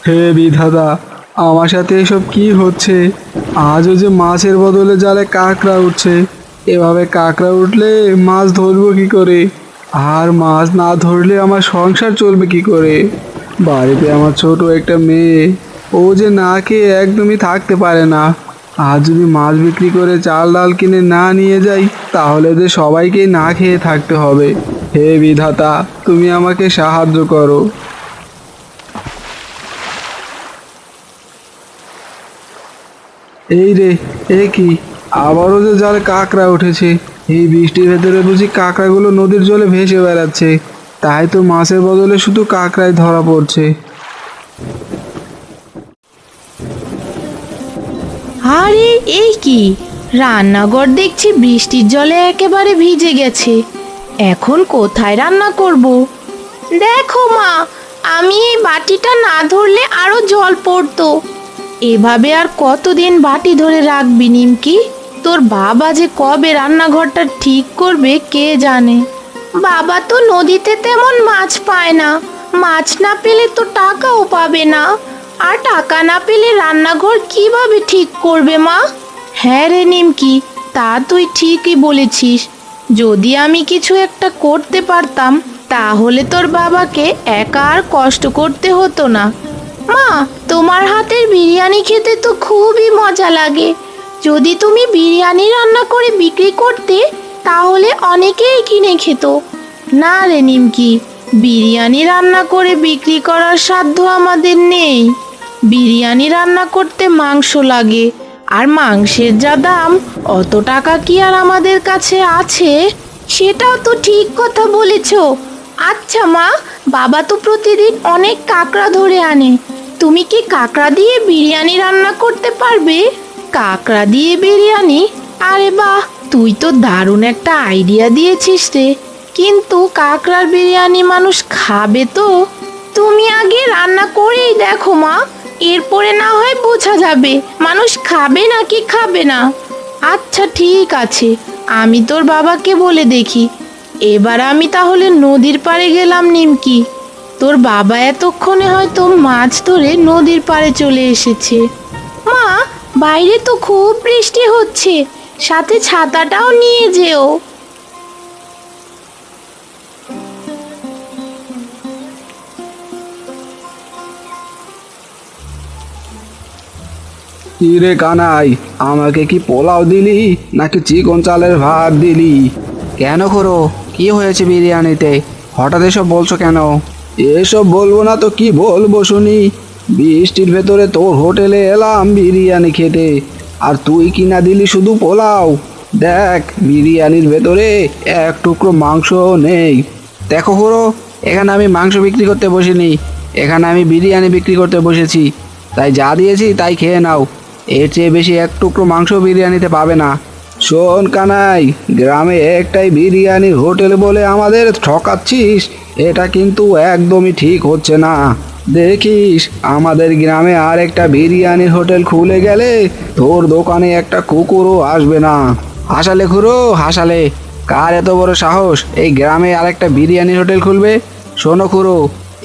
হে বিধাতা, আমার সাথে এসব কি হচ্ছে? আজও যে মাছের বদলে জালে কাঁকড়া উঠছে। এভাবে কাঁকড়া উঠলে মাছ ধরবো কি করে? আর মাছ না ধরলে আমার সংসার চলবে কি করে? বাড়িতে আমার ছোট একটা মেয়ে, ও যে না খেয়ে একদমই থাকতে পারে না। আজ যদি মাছ বিক্রি করে চাল ডাল কিনে না নিয়ে যাই, তাহলে যে সবাইকেই না খেয়ে থাকতে হবে। হে বিধাতা, তুমি আমাকে সাহায্য করো। এই রে, এ কি, আবারও যে জালে কাঁকড়া উঠেছে। এই বৃষ্টির ভেতরে বুঝি কাঁকড়াগুলো নদীর জলে ভেসে বেড়াচ্ছে। তাই তো মাছের বদলে শুধু কাঁকড়াই ধরা পড়ছে। আরে এই কি, রান্নাঘর দেখছি বৃষ্টির জলে একেবারে ভিজে গেছে। এখন কোথায় রান্না করব? দেখো মা, আমি এই বাটিটা না ধরলে আরো জল পড়তো। এভাবে আর কতদিন বাটি ধরে রাখবি নিমকি? তোর বাবা যে কবে রান্নাঘরটা ঠিক করবে কে জানে। বাবা তো নদীতে তেমন মাছ পায় না, মাছ না পেলে তো টাকাও পাবে না, আর টাকা না পেলে রান্নাঘর কিভাবে ঠিক করবে মা? হ্যাঁ রে নিমকি, তা তুই ঠিকই বলেছিস। যদি আমি কিছু একটা করতে পারতাম, তাহলে তোর বাবাকে একা আর কষ্ট করতে হতো না। মা, তোমার হাতের বিরিয়ানি খেতে তো খুবই মজা লাগে। যদি তুমি বিরিয়ানি রান্না করে বিক্রি করতে, তাহলে অনেকেই কিনে খেত। না রে নিমকি, বিরিয়ানি রান্না করে বিক্রি করার সাধ্য আমাদের নেই। বিরিয়ানি রান্না করতে মাংস লাগে, আর মাংসের যা দাম, অত টাকা কি আর আমাদের কাছে আছে? সেটাও তো ঠিক কথা বলেছ। আচ্ছা মা, বাবা তো প্রতিদিন অনেক কাঁকড়া ধরে আনে। তুমি কি কাঁকড়া দিয়ে বিরিয়ানি রান্না করতে পারবে? কাঁকড়া দিয়ে বিরিয়ানি? আরে বাহ, তুই তো দারুণ একটা আইডিয়া দিয়েছিস রে। কিন্তু কাঁকড়ার বিরিয়ানি মানুষ খাবে তো? তুমি আগে রান্না করেই দেখো মা, এরপরে না হয় বোঝা যাবে মানুষ খাবে নাকি খাবে না। আচ্ছা ঠিক আছে, আমি তোর বাবাকে বলে দেখি। এবার আমি তাহলে নদীর পাড়ে গেলাম নিমকি। তোর বাবা এতক্ষণে হয়তো মাছ ধরে নদীর পাড়ে চলে এসেছে। মা, বাইরে তো খুব বৃষ্টি হচ্ছে, সাথে ছাতাটাও নিয়ে যেও। কি রে কানাই, আমাকে কি পোলাও দিলি নাকি চিকন চালের ভাত দিলি? কেন করো, কি হয়েছে বিরিয়ানিতে? হঠাৎ এসব বলছো কেন? এসব বলবো না তো কি বলবো শুনি? বৃষ্টির ভেতরে তোর হোটেলে এলাম বিরিয়ানি খেতে, আর তুই কিনা দিলি শুধু পোলাও। দেখ, বিরিয়ানির ভেতরে এক টুকরো মাংস নেই। দেখো করো, এখানে আমি মাংস বিক্রি করতে বসিনি, এখানে আমি বিরিয়ানি বিক্রি করতে বসেছি। তাই যা দিয়েছি তাই খেয়ে নাও। এর চেয়ে বেশি এক টুকরো মাংস বিরিয়ানিতে পাবে না। শোন কানাই, গ্রামে একটাই বিরিয়ানির হোটেল বলে আমাদের ঠকাচ্ছিস, এটা কিন্তু একদমই ঠিক হচ্ছে না। দেখিস, আমাদের গ্রামে আর একটা বিরিয়ানির হোটেল খুলে গেলে তোর দোকানে একটা কুকুরও আসবে না। হাসালে খুড়ো, হাসালে। কার এত বড় সাহস এই গ্রামে আর একটা বিরিয়ানির হোটেল খুলবে? শোনো খুড়ো,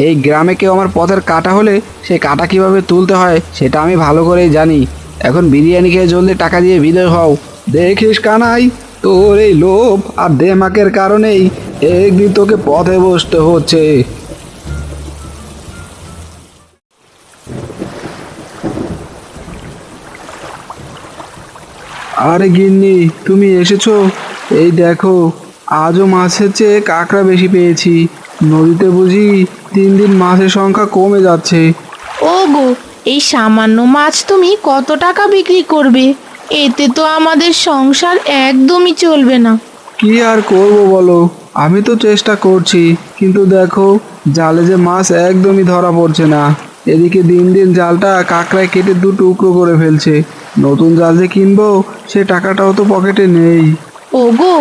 এই গ্রামে কেউ আমার পথের কাটা হলে সেই কাটা কিভাবে তুলতে হয় সেটা আমি ভালো করেই জানি। এখন বিরিয়ানি খেয়ে জলদি টাকা দিয়ে বিদায় হও। দেখিস কানাই, তোর এই লোভ আর দেমাকের কারণেই একদিন তোকে পথে বসতে হচ্ছে। আরে গিন্নি, তুমি এসেছো? এই দেখো, আজও মাছের চেয়ে কাঁকড়া বেশি পেয়েছি। নদীতে বুঝি দিন দিন মাছের সংখ্যা কমে যাচ্ছে। ও গো, এই সামান্য মাছ তুমি কত টাকা বিক্রি করবে? এতে তো আমাদের সংসার একদমই চলবে না। কি আর করব বলো, আমি তো চেষ্টা করছি, কিন্তু দেখো, জালে যে মাছ একদমই ধরা পড়ছে না। এদিকে দিন দিন জালটা কাঁকড়ায় কেটে দু টুকরো করে ফেলছে। নতুন জাল যে কিনবো, সে টাকাটাও তো পকেটে নেই। ওগো,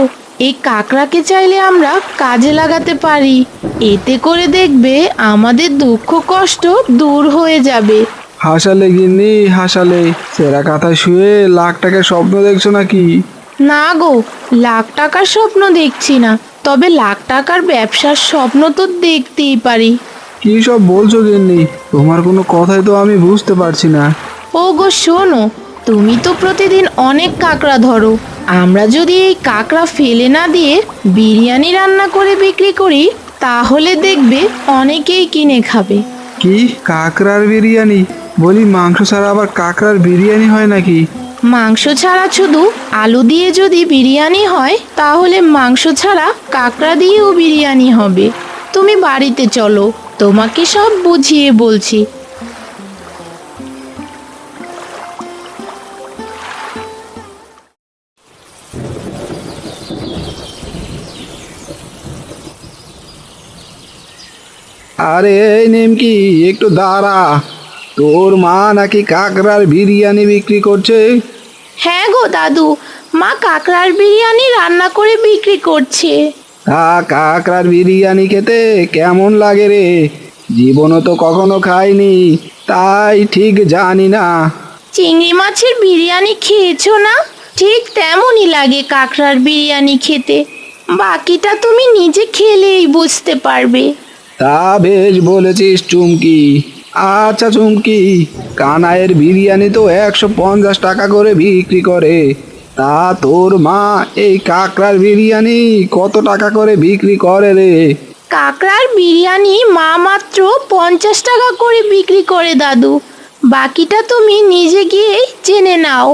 এই কাকড়াকে চাইলে আমরা কাজে লাগাতে পারি। এতে করে দেখবে আমাদের দুঃখ কষ্ট দূর হয়ে যাবে। হাসালে গিন্নি, হাসালে। সেরা কাঁথায় শুয়ে লাখ টাকার স্বপ্ন দেখছো নাকি? না গো, লাখ টাকার স্বপ্ন দেখছি না, তবে লাখ টাকার ব্যবসার স্বপ্ন তো দেখতেই পারি। কি সব বলছো গিন্নি? তোমার কোনো কথাই তো আমি বুঝতে পারছি না। ও গো শোনো, তুমি তো প্রতিদিন অনেক কাঁকড়া ধরো। আমরা যদি এই কাঁকড়া ফেলে না দিয়ে বিরিয়ানি রান্না করে বিক্রি করি, তাহলে দেখবে অনেকেই কিনে খাবে। কি, কাঁকড়ার বিরিয়ানি? বলি, মাংস ছাড়া আবার কাঁকড়ার বিরিয়ানি হয় নাকি? মাংস ছাড়া শুধু আলু দিয়ে যদি বিরিয়ানি হয়, তাহলে মাংস ছাড়া কাঁকড়া দিয়েও বিরিয়ানি হবে। তুমি বাড়িতে চলো, তোমাকে সব বুঝিয়ে বলছি। আরে এই নিমকি, একটু দাঁড়া। তোর মা নাকি কাঁকড়ার বিরিয়ানি বিক্রি করছে? হ্যাঁ গো দাদু, মা কাঁকড়ার বিরিয়ানি রান্না করে বিক্রি করছে। তা কাঁকড়ার বিরিয়ানি খেতে কেমন লাগে রে? জীবনও তো কখনো খাইনি, তাই ঠিক জানি না। চিংড়ি মাছের বিরিয়ানি খেয়েছো না? ঠিক তেমনই লাগে কাঁকড়ার বিরিয়ানি খেতে। বাকিটা তুমি নিজে খেলেই বুঝতে পারবে। তা বেশ বলেছিস চুমকি। আচ্ছা চুমকি, কানাইয়ের বিরিয়ানি তো 150 টাকা করে বিক্রি করে। তা তোর মা এই কাঁকড়ার বিরিয়ানি কত টাকা করে বিক্রি করে রে? কাঁকড়ার বিরিয়ানি মা মাত্র 50 টাকা করে বিক্রি করে দাদু। বাকিটা তুমি নিজে গিয়েই জেনে নাও।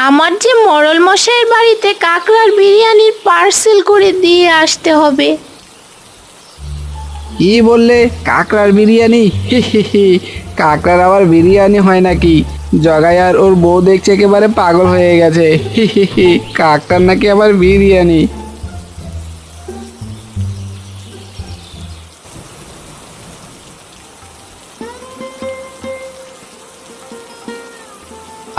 আমার যে মরল মশাইয়ের বাড়িতে কাঁকড়ার বিরিয়ানির পার্সেল করে দিয়ে আসতে হবে। কি বললে, কাঁকড়ার বিরিয়ানি? কাঁকড়ার আবার বিরিয়ানি হয় নাকি? জগাই আর ওর বউ দেখছে একেবারে পাগল হয়ে গেছে। কাঁকড়ার নাকি আবার বিরিয়ানি?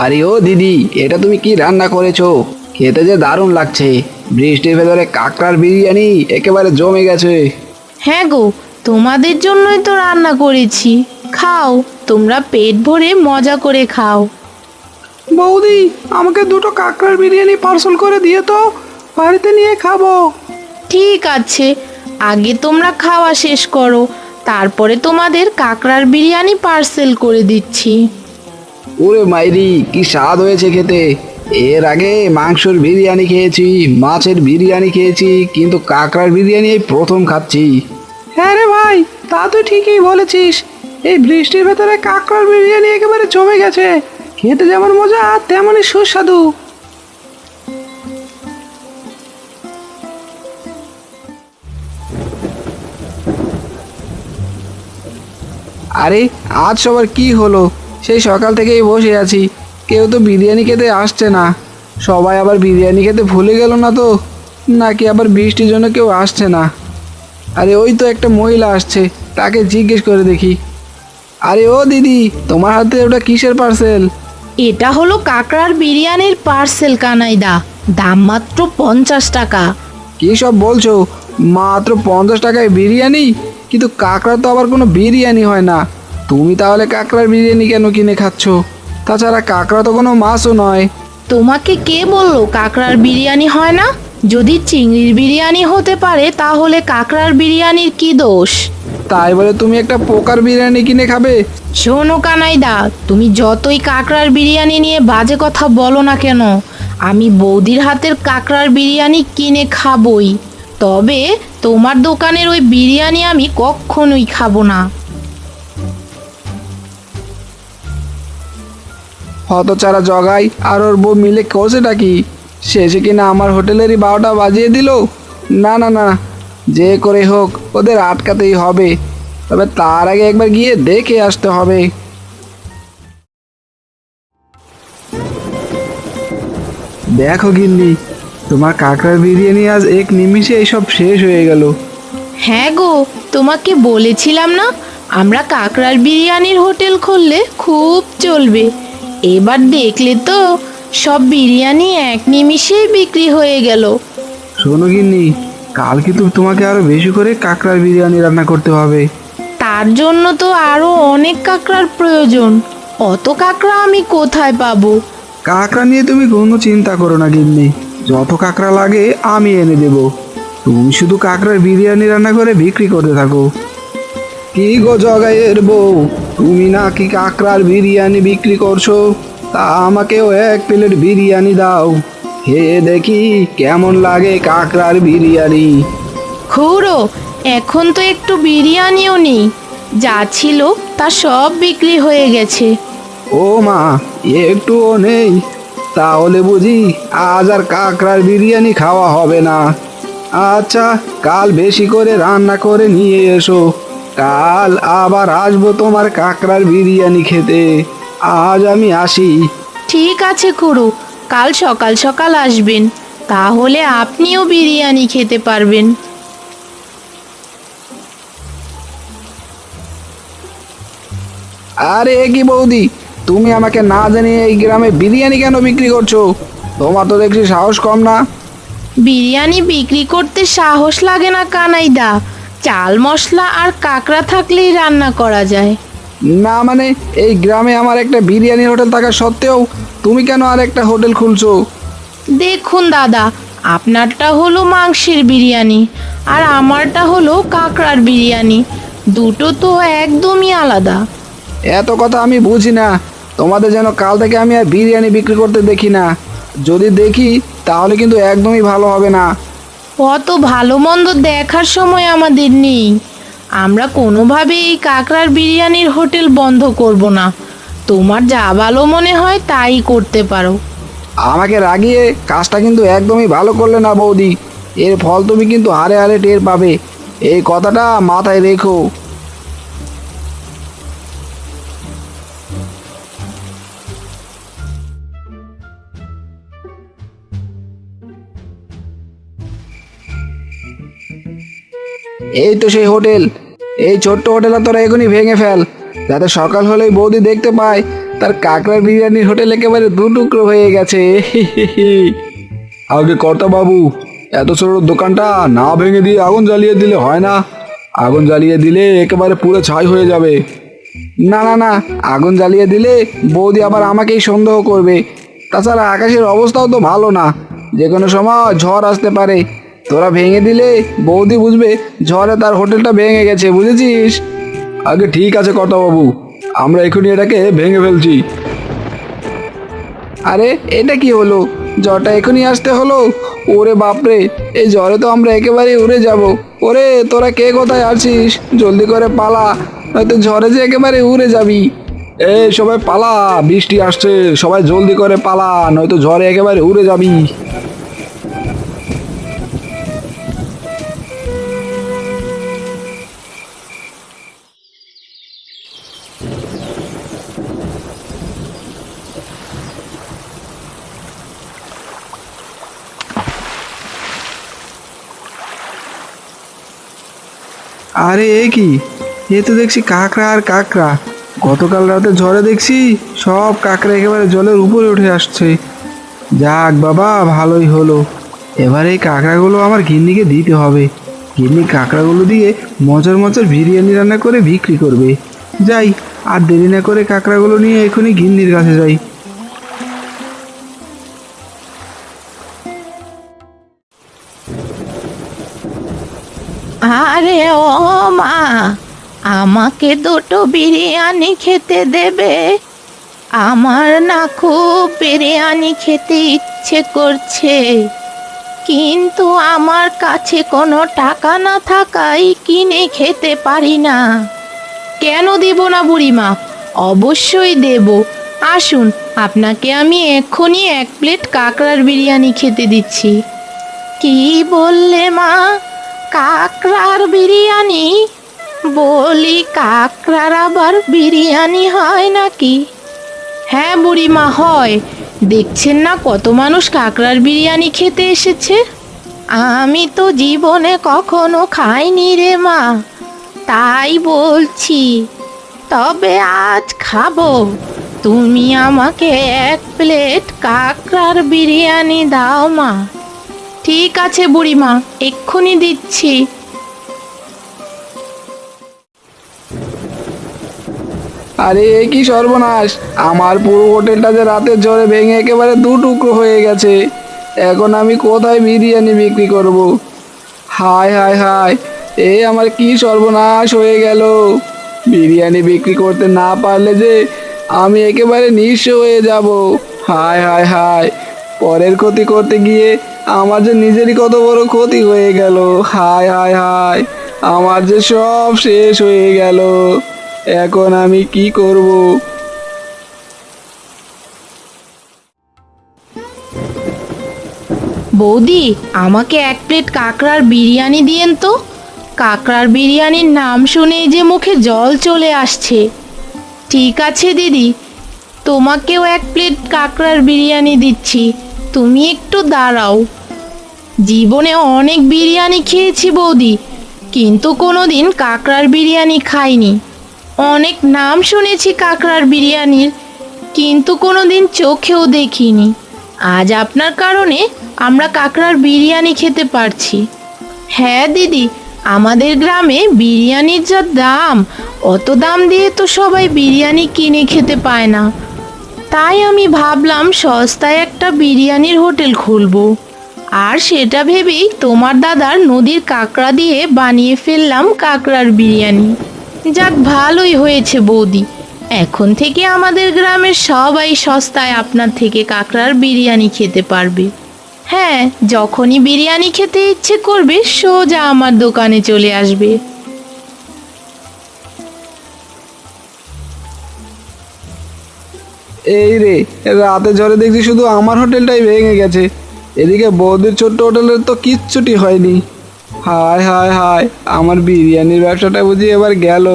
আরে ও দিদি, এটা তুমি কি রান্না করেছো? খেতে যে দারুণ লাগছে। বৃষ্টির ভেতরে কাঁকড়ার বিরিয়ানি একেবারে জমে গেছে। হ্যাঁ গো, তোমাদের জন্যই তো রান্না করেছি। খাও, তোমরা পেট ভরে মজা করে খাও। বৌদি, আমাকে দুটো কাঁকড়ার বিরিয়ানি পার্সেল করে দিয়ে তো, বাড়িতে নিয়ে খাবো। ঠিক আছে, আগে তোমরা খাওয়া শেষ করো, তারপরে তোমাদের কাঁকড়ার বিরিয়ানি পার্সেল করে দিচ্ছি। ওরে মাইরি, কি স্বাদ হয়েছে খেতে! এর আগে মাংসের বিরিয়ানি খেয়েছি, মাছের বিরিয়ানি খেয়েছি, কিন্তু কাঁকড়ার বিরিয়ানি এই প্রথম খাচ্ছি। হ্যাঁ রে ভাই, তা তুই ঠিকই বলেছিস। এই বৃষ্টির ভেতরে কাঁকড়ার বিরিয়ানি একেবারে জমে গেছে। খেতে যেমন মজা, তেমনই সুস্বাদু। আরে আজ সবার কি হলো? সেই সকাল থেকেই বসে আছি, কেউ তো বিরিয়ানি খেতে আসছে না। সবাই আবার বিরিয়ানি খেতে ভুলে গেল না তো, নাকি আবার বৃষ্টির জন্য কেউ আসছে না? আরে ওই তো একটা মহিলা আসছে, তাকে জিজ্ঞেস করে দেখি। আরে ও দিদি, তোমার হাতে ওটা কিসের পার্সেল? এটা হলো কাঁকড়ার বিরিয়ানির পার্সেল কানাইদা, দাম মাত্র 50 টাকা। কি সব বলছো? মাত্র 50 টাকায় বিরিয়ানি? কিন্তু কাঁকড়া তো আবার কোনো বিরিয়ানি হয় না। তুমি তাহলে কাঁকড়ার বিরিয়ানি কেন কিনে খাচ্ছ? তাছাড়া কাঁকড়া তো কোনো মাছও নয়। তোমাকে কে বললো কাঁকড়ার বিরিয়ানি হয় না? যদি চিংড়ির বিরিয়ানি হতে পারে, তাহলে কাঁকড়ার বিরিয়ানির কি দোষ? তাই বলে তুমি একটা পোকার বিরিয়ানি কিনে খাবে? শোনো কানাইদা, তুমি যতই কাঁকড়ার বিরিয়ানি নিয়ে বাজে কথা বলো না কেন, আমি বৌদির হাতের কাঁকড়ার বিরিয়ানি কিনে খাবই। তবে তোমার দোকানের ওই বিরিয়ানি আমি কখনোই খাবো না। হতচারা জগাই আর ওর বউ মিলে করছেটা কি? শেষে কিনা আমার হোটেলেরই 12টা বাজিয়ে দিল। না না না, যে করে হোক ওদের আটকাতেই হবে। তবে তার আগে একবার গিয়ে দেখে আসতে হবে। দেখো গিন্নি, তোমার কাঁকড়ার বিরিয়ানি আজ এক নিমিষে এইসব শেষ হয়ে গেল। হ্যাঁ গো, তোমাকে বলেছিলাম না, আমরা কাঁকড়ার বিরিয়ানির হোটেল খুললে খুব চলবে। এবার দেখলে তো, সব বিরিয়ানি এক নিমিষেই বিক্রি হয়ে গেল। শোনো গিন্নি, কাল কিন্তু তোমাকে আরো বেশি করে কাঁকড়ার বিরিয়ানি রান্না করতে হবে। তার জন্য তো আরো অনেক কাঁকড়ার প্রয়োজন। অত কাঁকড়া আমি কোথায় পাবো? কাঁকড়া নিয়ে তুমি কোনো চিন্তা করো না গিন্নি, যত কাঁকড়া লাগে আমি এনে দেব। তুমি শুধু কাঁকড়ার বিরিয়ানি রান্না করে বিক্রি করতে থাকো। কি গো জগাইয়ের বউ, তুমি নাকি কাকড়ার বিরিয়ানি বিক্রি করছো? তা আমাকেও এক প্লেট বিরিয়ানি দাও, খেয়ে দেখি কেমন লাগে কাকড়ার বিরিয়ানি। খুড়ো, এখন তো একটু বিরিয়ানিও নেই, যা ছিল তা সব বিক্রি হয়ে গেছে। ও মা, একটুও নেই? তাহলে বুঝি আজ আর কাকড়ার বিরিয়ানি খাওয়া হবে না। আচ্ছা, কাল বেশি করে রান্না করে নিয়ে এসো, কাল আবার আসবো তোমার কাকড়ার বিরিয়ানি খেতে। আজ আমি আসি। ঠিক আছে খুড়ো, কাল সকাল সকাল আসবেন, তাহলে আপনিও বিরিয়ানি খেতে পারবেন। আরে এ কি বৌদি, তুমি আমাকে না জানিয়ে এই গ্রামে বিরিয়ানি কেন বিক্রি করছো? তোমার তো দেখছি সাহস কম না। বিরিয়ানি বিক্রি করতে সাহস লাগে না কানাইদা, চাল মশলা আর কাঁকড়া থাকলেই রান্না করা যায়। না মানে, এই গ্রামে আমার একটা বিরিয়ানি হোটেল থাকা সত্ত্বেও তুমি কেন আর একটা হোটেল খুলছো? দেখুন দাদা, আপনারটা হলো মাংসের বিরিয়ানি আর আমারটা হলো কাঁকড়ার বিরিয়ানি, দুটো তো একদমই আলাদা। এত কথা আমি বুঝি না, তোমাদের যেন কাল থেকে আমি আর বিরিয়ানি বিক্রি করতে দেখি না। যদি দেখি তাহলে কিন্তু একদমই ভালো হবে না। অত ভালো মন্দ দেখার সময় আমাদের নেই, আমরা কোনোভাবেই এই কাঁকড়ার বিরিয়ানির হোটেল বন্ধ করব না। তোমার যা ভালো মনে হয় তাই করতে পারো। আমাকে রাগিয়ে কাজটা কিন্তু একদমই ভালো করলে না বৌদি, এর ফল তুমি কিন্তু হারে হারে টের পাবে, এই কথাটা মাথায় রেখো। এই তো সেই হোটেল, এই ছোট্ট হোটেলটা তোরা এখনই ভেঙে ফেল, যাতে সকাল হলেই বৌদি দেখতে পায় তার কাকড়ার বিরিয়ানির হোটেল একেবারে দু টুকরো হয়ে গেছে। আগে কর্তা বাবু, এত ছোট দোকানটা না ভেঙে দিয়ে আগুন জ্বালিয়ে দিলে হয় না? আগুন জ্বালিয়ে দিলে একেবারে পুরো ছাই হয়ে যাবে। না না না, আগুন জ্বালিয়ে দিলে বৌদি আবার আমাকেই সন্দেহ করবে। তাছাড়া আকাশের অবস্থাও তো ভালো না, যে কোনো সময় ঝড় আসতে পারে। তোরা ভেঙে দিলে বৌদি বুঝবে ঝড়ে তার হোটেলটা ভেঙে গেছে, বুঝেছিস? আগে ঠিক আছে কর্তাবাবু, আমরা এখনই এটাকে ভেঙে ফেলছি। আরে এটা কি হলো, জ্বরটা এখনই আসতে হলো? ওরে বাপরে, এই জ্বরে তো আমরা একেবারে উড়ে যাব। ওরে তোরা কে কোথায় আছিস, জলদি করে পালা, নয়তো ঝড়ে যে একেবারে উড়ে যাবি। এই সবাই পালা, বৃষ্টি আসছে, সবাই জলদি করে পালা, নয়তো ঝড়ে একেবারে উড়ে যাবি। আরে এ কি, এ তো দেখছি কাঁকড়া আর কাঁকড়া। গতকাল রাতে ঝড়ে দেখছি সব কাঁকড়া একেবারে জলের উপরে উঠে আসছে। যাক বাবা, ভালোই হলো। এবার এই কাঁকড়াগুলো আমার গিন্নিকে দিতে হবে, গিন্নি কাঁকড়াগুলো দিয়ে মজার মজার বিরিয়ানি রান্না করে বিক্রি করবে। যাই, আর দেরি না করে কাঁকড়াগুলো নিয়ে এখনই গিন্নির কাছে যাই। আরে ও মা, আমাকে দুটো বিরিয়ানি খেতে দেবে? আমার না খুব বিরিয়ানি খেতে ইচ্ছে করছে, কিন্তু আমার কাছে কোনো টাকা না থাকায় কিনে খেতে পারি না। কেন দেব না বুড়িমা, অবশ্যই দেব। আসুন, আপনাকে আমি এক্ষুনি এক প্লেট কাঁকড়ার বিরিয়ানি খেতে দিচ্ছি। কি বললে মা, কাঁকড়ার বিরিয়ানি? বলি কাঁকড়ার আবার বিরিয়ানি হয় নাকি? হ্যাঁ বুড়িমা, হয়। দেখছেন না কত মানুষ কাঁকড়ার বিরিয়ানি খেতে এসেছে। আমি তো জীবনে কখনো খাইনি রে মা, তাই বলছি। তবে আজ খাবো, তুমি আমাকে এক প্লেট কাঁকড়ার বিরিয়ানি দাও মা। ঠিক আছে বুড়িমা, এক্ষুনি দিচ্ছি। আরে এ কি সর্বনাশ, আমার পুরো হোটেলটা যে রাতের ঝড়ে ভেঙে একেবারে দু টুকরো হয়ে গেছে। এখন আমি কোথায় বিরিয়ানি বিক্রি করব? হায় হায় হায়, এ আমার কি সর্বনাশ হয়ে গেল! বিরিয়ানি বিক্রি করতে না পারলে যে আমি একেবারে নিঃস্ব হয়ে যাব। হায় হায় হায়, পরের ক্ষতি করতে গিয়ে আমার যে নিজেরই কত বড় ক্ষতি হয়ে গেল। হায় হায় হায়, আমার যে সব শেষ হয়ে গেল। এখন আমি কি করব? বৌদি, আমাকে এক প্লেট কাঁকড়ার বিরিয়ানি দিয়েন তো। কাঁকড়ার বিরিয়ানির নাম শুনেই যে মুখে জল চলে আসছে। ঠিক আছে দিদি, তোমাকেও এক প্লেট কাঁকড়ার বিরিয়ানি দিচ্ছি, তুমি একটু দাঁড়াও। জীবনে অনেক বিরিয়ানি খেয়েছি বৌদি, কিন্তু কোনোদিন কাঁকড়ার বিরিয়ানি খাইনি। অনেক নাম শুনেছি কাঁকড়ার বিরিয়ানির, কিন্তু কোনোদিন চোখেও দেখিনি। আজ আপনার কারণে আমরা কাঁকড়ার বিরিয়ানি খেতে পারছি। হ্যাঁ দিদি, আমাদের গ্রামে বিরিয়ানির যা দাম, অত দাম দিয়ে তো সবাই বিরিয়ানি কিনে খেতে পায় না। তাই আমি ভাবলাম সস্তায় একটা বিরিয়ানির হোটেল খুলবো। আর সেটা ভেবেই তোমার দাদার নদীর কাঁকড়া দিয়ে বানিয়ে ফেললাম কাঁকড়ার বিরিয়ানি। যাক, ভালোই হয়েছে বৌদি, এখন থেকে আমাদের গ্রামের সবাই সস্তায় আপনার থেকে কাঁকড়ার বিরিয়ানি খেতে পারবে। হ্যাঁ, যখনই বিরিয়ানি খেতে ইচ্ছে করবে সোজা আমার দোকানে চলে আসবে। এই রে, রাতে ঝড়ে দেখছি শুধু আমার হোটেলটাই ভেঙে গেছে, এদিকে বৌদির ছোট্ট হোটেলের তো কিচ্ছুটি হয়নি। হায় হায় হায়, আমার বিরিয়ানির ব্যবসাটা বুঝি এবার গেল।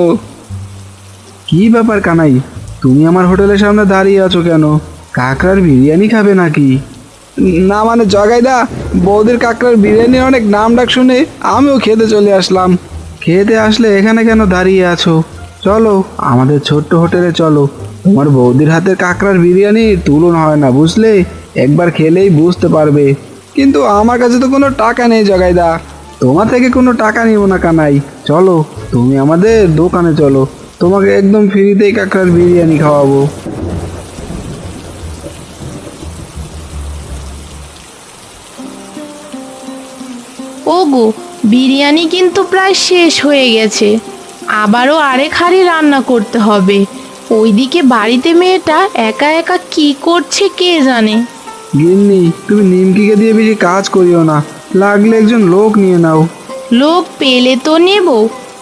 কি ব্যাপার কানাই, তুমি আমার হোটেলের সামনে দাঁড়িয়ে আছো কেন? কাঁকড়ার বিরিয়ানি খাবে নাকি? না মানে জগাইদা, বৌদির কাঁকড়ার বিরিয়ানির অনেক নাম ডাক শুনে আমিও খেতে চলে আসলাম। খেতে আসলে এখানে কেন দাঁড়িয়ে আছো? চলো আমাদের ছোট্ট হোটেলে চলো। তোমার বৌদির হাতের কাঁকড়ার বিরিয়ানির তুলনা হয় না, বুঝলে? একবার খেলেই বুঝতে পারবে। কিন্তু আমার কাছে তো কোনো টাকা নেই জগাইদা, তোমার থেকে কোনো টাকা নিব না কানাই। চলো তুমি আমাদের দোকানে চলো, তোমাকে একদম ফ্রিতেই কাঁকড়ার বিরিয়ানি খাওয়াবো। ওগো, বিরিয়ানি কিন্তু প্রায় শেষ হয়ে গেছে, আবারও আরেক হাঁড়ি রান্না করতে হবে। ওইদিকে বাড়িতে মেয়েটা একা একা কি করছে কে জানে। গিন্নি, তুমি নিমকিকে দিয়ে বেশি কাজ করিও না, লাগলে একজন লোক নিয়ে নাও। লোক পেলে তো নেব,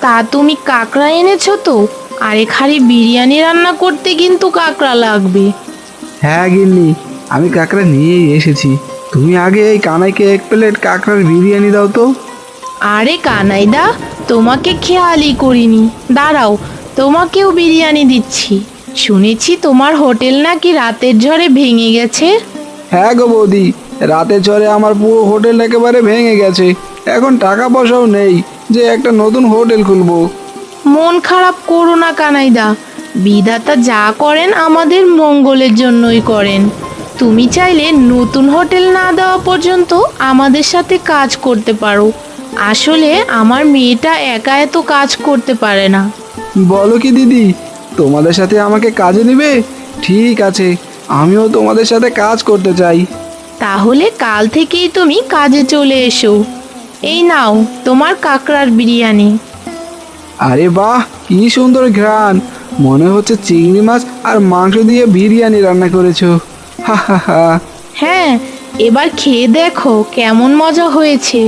তা তুমি কাঁকড়া এনেছো তো? আরেক হাঁড়ি বিরিয়ানি রান্না করতে কিন্তু কাঁকড়া লাগবে। হ্যাঁ গিন্নি, আমি কাঁকড়া নিয়েই এসেছি। তুমি আগে এই কানাইকে এক প্লেট কাঁকড়ার বিরিয়ানি দাও তো। আরে কানাইদা, তোমাকে খেয়ালই করিনি, দাঁড়াও, তোমাকেও বিরিয়ানি দিচ্ছি। শুনেছি তোমার হোটেল নাকি রাতের ঝড়ে ভেঙে গেছে। হ্যাঁ গো বৌদি, রাতে ঝড়ে আমার পুরো হোটেল একেবারে ভেঙে গেছে। এখন টাকা পয়সাও নেই যে একটা নতুন হোটেল খুলবো। মন খারাপ করো না কানাইদা, বিধাতা যা করেন আমাদের মঙ্গলের জন্যই করেন। তুমি চাইলে নতুন হোটেল না দেওয়া পর্যন্ত আমাদের সাথে কাজ করতে পারো। আসলে আমার মেয়েটা একা এত কাজ করতে পারে না। বলো কি দিদি, তোমাদের সাথে আমাকে কাজে নিবে? ঠিক আছে, আমিও তোমাদের সাথে কাজ করতে চাই। তাহলে কাল থেকেই তুমি কাজে চলে এসো। এই নাও তোমার কাঁকড়ার বিরিয়ানি। আরে বাহ, কি সুন্দর ঘ্রাণ! মনে হচ্ছে চিংড়ি মাছ আর মাংস দিয়ে বিরিয়ানি রান্না করেছো। হা হা হা। হ্যাঁ, এবার খেয়ে দেখো কেমন মজা হয়েছে।